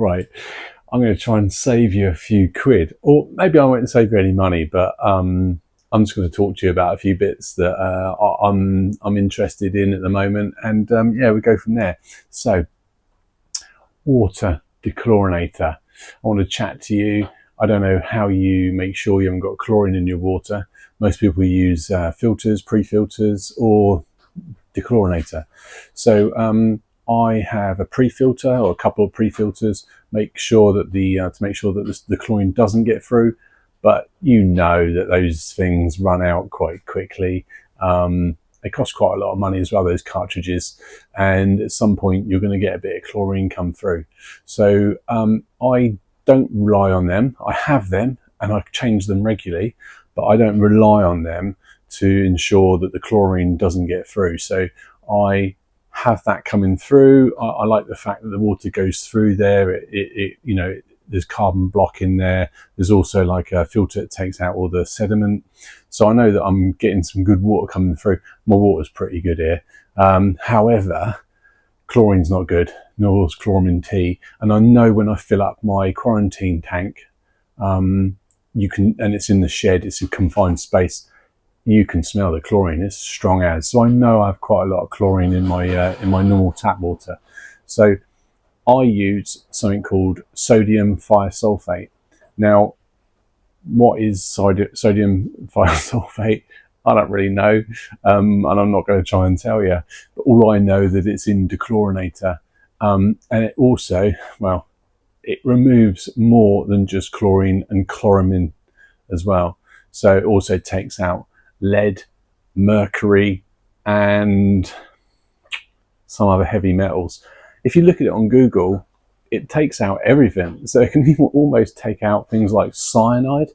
Right, I'm going to try and save you a few quid, or maybe I won't save you any money, but I'm just going to talk to you about a few bits that I'm interested in at the moment, and yeah, we go from there. So, water dechlorinator. I want to chat to you. I don't know how you make sure you haven't got chlorine in your water. Most people use filters, pre-filters, or dechlorinator. So I have a pre-filter or a couple of pre-filters. Make sure that to make sure that the chlorine doesn't get through. But you know that those things run out quite quickly. They cost quite a lot of money as well, those cartridges, and at some point you're going to get a bit of chlorine come through. So I don't rely on them. I have them and I change them regularly, but I don't rely on them to ensure that the chlorine doesn't get through. So I have that coming through. I like the fact that the water goes through there. You know, there's carbon block in there. There's also like a filter that takes out all the sediment. So I know that I'm getting some good water coming through. My water's pretty good here. However, chlorine's not good, nor is chloramine T. And I know when I fill up my quarantine tank, you can, and it's in the shed, it's a confined space, you can smell the chlorine. It's strong as. So I know I have quite a lot of chlorine in my normal tap water. So I use something called sodium thiosulfate. Now, what is sodium thiosulfate? I don't really know, and I'm not going to try and tell you. But all I know that it's in Dechlorination, and it also, well, it removes more than just chlorine and chloramine as well. So it also takes out lead, mercury, and some other heavy metals. If you look at it on Google, it takes out everything. So it can even almost take out things like cyanide.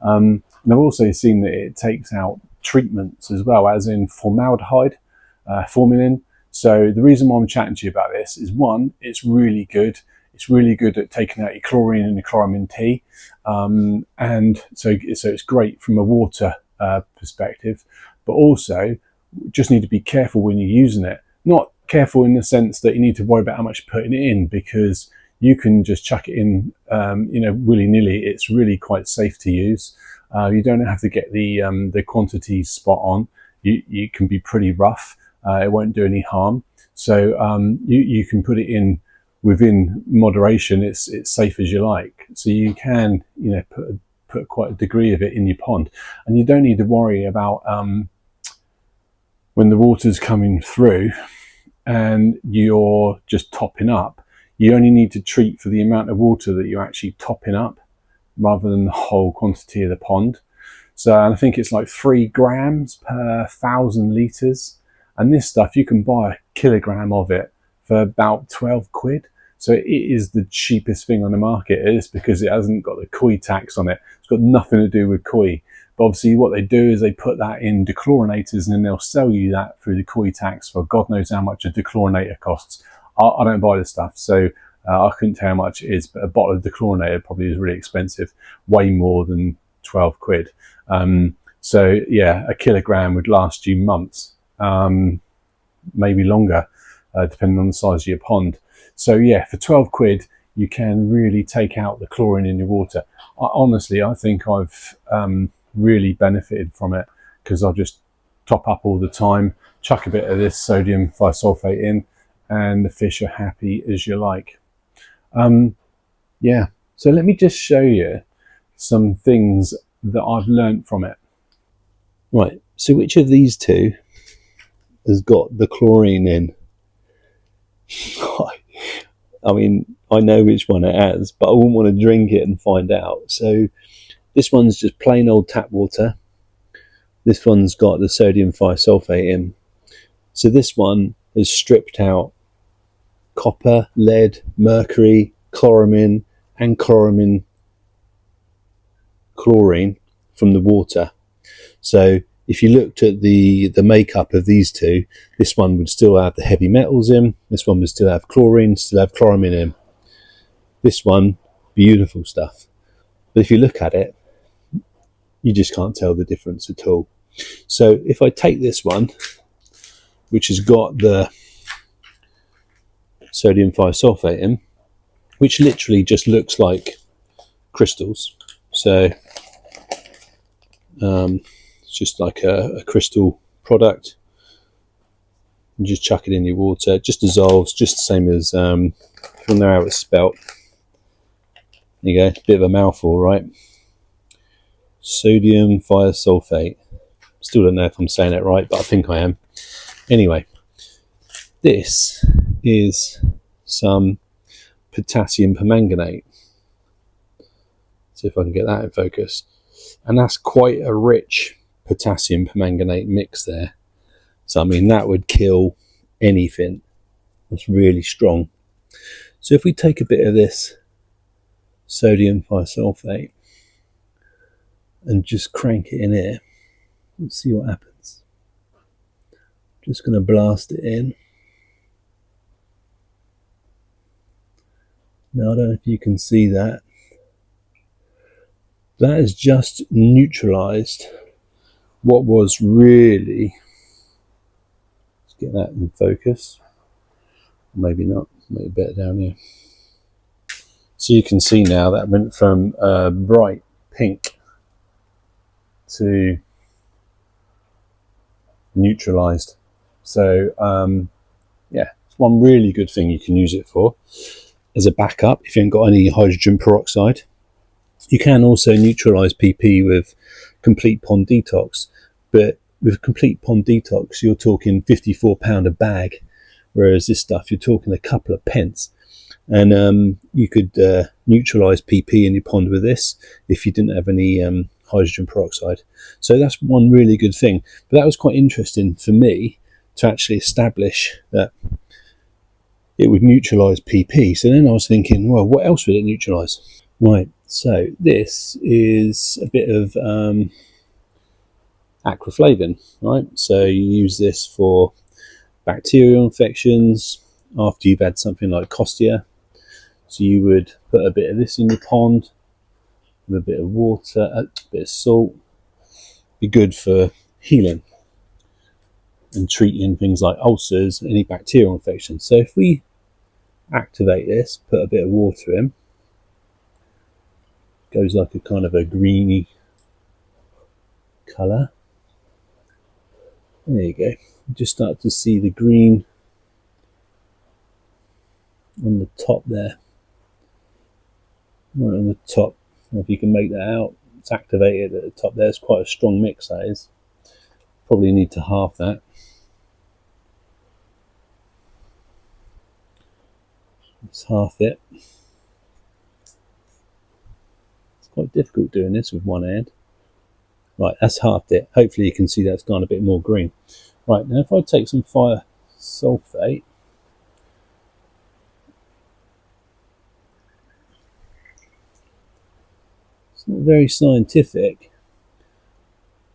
And I've also seen that it takes out treatments as well, as in formaldehyde, formalin. So the reason why I'm chatting to you about this is, one, it's really good. It's really good at taking out your chlorine and your chloramine T. And so it's great from a water perspective, but also just need to be careful when you're using it. Not careful in the sense that you need to worry about how much you're putting it in, because you can just chuck it in, you know, willy-nilly. It's really quite safe to use. You don't have to get the quantities spot on. You can be pretty rough. It won't do any harm. So you can put it in within moderation. It's safe as you like. So you can, you know, put quite a degree of it in your pond, and you don't need to worry about when the water's coming through and you're just topping up. You only need to treat for the amount of water that you're actually topping up, rather than the whole quantity of the pond. So, and I think it's like 3 grams per 1,000 litres. And this stuff, you can buy a kilogram of it for about 12 quid. So it is the cheapest thing on the market. It is, because it hasn't got the koi tax on it. It's got nothing to do with koi. But obviously what they do is they put that in dechlorinators, and then they'll sell you that through the koi tax for God knows how much a dechlorinator costs. I don't buy this stuff, so I couldn't tell how much it is, but a bottle of dechlorinator probably is really expensive, way more than 12 quid. So yeah, a kilogram would last you months, maybe longer, depending on the size of your pond. So yeah, for 12 quid, you can really take out the chlorine in your water. Honestly, I think I've really benefited from it, because I'll just top up all the time, chuck a bit of this sodium thiosulfate in, and the fish are happy as you like. Yeah, so let me just show you some things that I've learnt from it. Right, so which of these two has got the chlorine in? I mean, I know which one it has, but I wouldn't want to drink it and find out. So this one's just plain old tap water. This one's got the sodium thiosulfate in. So this one has stripped out copper, lead, mercury, chloramine, and chlorine from the water. So if you looked at the makeup of these two, this one would still have the heavy metals in, this one would still have chlorine, still have chloramine in. This one, beautiful stuff. But if you look at it, you just can't tell the difference at all. So if I take this one, which has got the sodium thiosulfate in, which literally just looks like crystals. So it's just like a crystal product. You just chuck it in your water. It just dissolves, just the same as, if you know how it's spelt. There you go, bit of a mouthful, right? Sodium thiosulphate. Still don't know if I'm saying it right, but I think I am. Anyway, this is some potassium permanganate. See if I can get that in focus. And that's quite a rich potassium permanganate mix there. So I mean, that would kill anything. It's really strong. So if we take a bit of this sodium thiosulfate and just crank it in here, let's see what happens. Just going to blast it in. Now I don't know if you can see that. That has just neutralized what was really, let's get that in focus, maybe not, maybe better down here. So you can see now that went from bright pink to neutralized. So yeah, it's one really good thing you can use it for as a backup if you haven't got any hydrogen peroxide. You can also neutralize PP with complete pond detox, but with complete pond detox you're talking £54 a bag, whereas this stuff you're talking a couple of pence. And you could neutralize PP in your pond with this if you didn't have any hydrogen peroxide. So that's one really good thing. But that was quite interesting for me to actually establish that it would neutralize PP. So then I was thinking, well, what else would it neutralize? Right, so this is a bit of aquaflavin, right? So you use this for bacterial infections after you've had something like Costia. So you would put a bit of this in your pond with a bit of water, a bit of salt. Be good for healing and treating things like ulcers, any bacterial infections. So if we activate this, put a bit of water in, goes like a kind of a greeny colour. There you go. You just start to see the green on the top there. Right on the top. If you can make that out, it's activated at the top there. It's quite a strong mix, that is. Probably need to halve that. Let's half it. It's quite difficult doing this with one hand. Right, that's halved it. Hopefully you can see that's gone a bit more green. Right, now if I take some thiosulfate, it's not very scientific,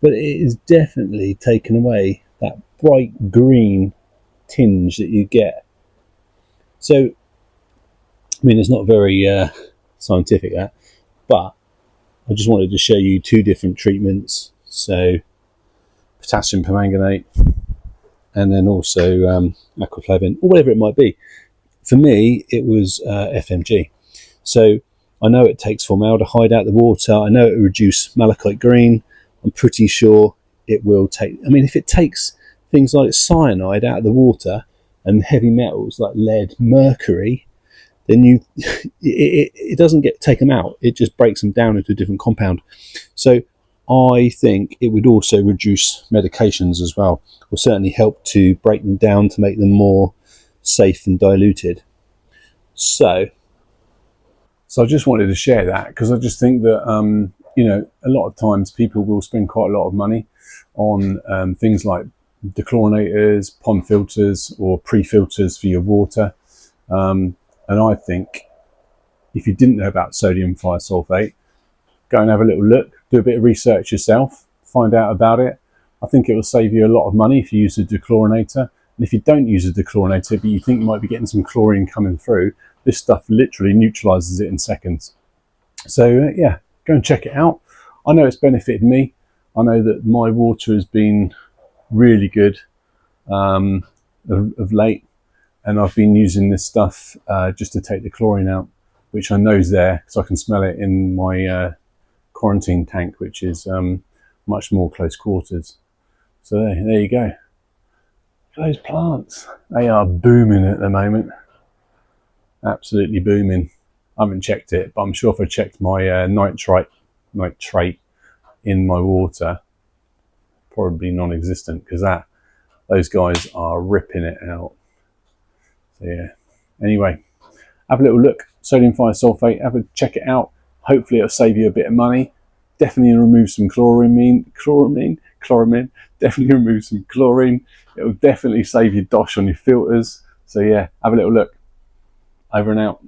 but it is definitely taken away that bright green tinge that you get. So, I mean, it's not very scientific, that, but I just wanted to show you two different treatments. So, potassium permanganate, and then also aquaflavin, or whatever it might be. For me, it was FMG. So, I know it takes formaldehyde out of the water. I know it will reduce malachite green. I'm pretty sure it will take, I mean, if it takes things like cyanide out of the water and heavy metals like lead, mercury, then it doesn't get taken out. It just breaks them down into a different compound. So I think it would also reduce medications as well, or certainly help to break them down to make them more safe and diluted. So I just wanted to share that because I just think that, you know, a lot of times people will spend quite a lot of money on things like dechlorinators, pond filters, or pre-filters for your water. And I think if you didn't know about sodium thiosulfate, go and have a little look, do a bit of research yourself, find out about it. I think it will save you a lot of money if you use a dechlorinator. And if you don't use a dechlorinator, but you think you might be getting some chlorine coming through, this stuff literally neutralizes it in seconds. So yeah, go and check it out. I know it's benefited me. I know that my water has been really good of late, and I've been using this stuff just to take the chlorine out. which I know is there because I can smell it in my quarantine tank, which is much more close quarters. So there you go. Those plants, they are booming at the moment. Absolutely booming. I haven't checked it, but I'm sure if I checked my nitrate in my water, probably non-existent, because those guys are ripping it out. So yeah. Anyway, have a little look. Sodium thiosulfate. Have a check it out. Hopefully, it'll save you a bit of money. Definitely remove some chloramine. Definitely remove some chlorine. It'll definitely save you dosh on your filters. So yeah, have a little look. Over and out.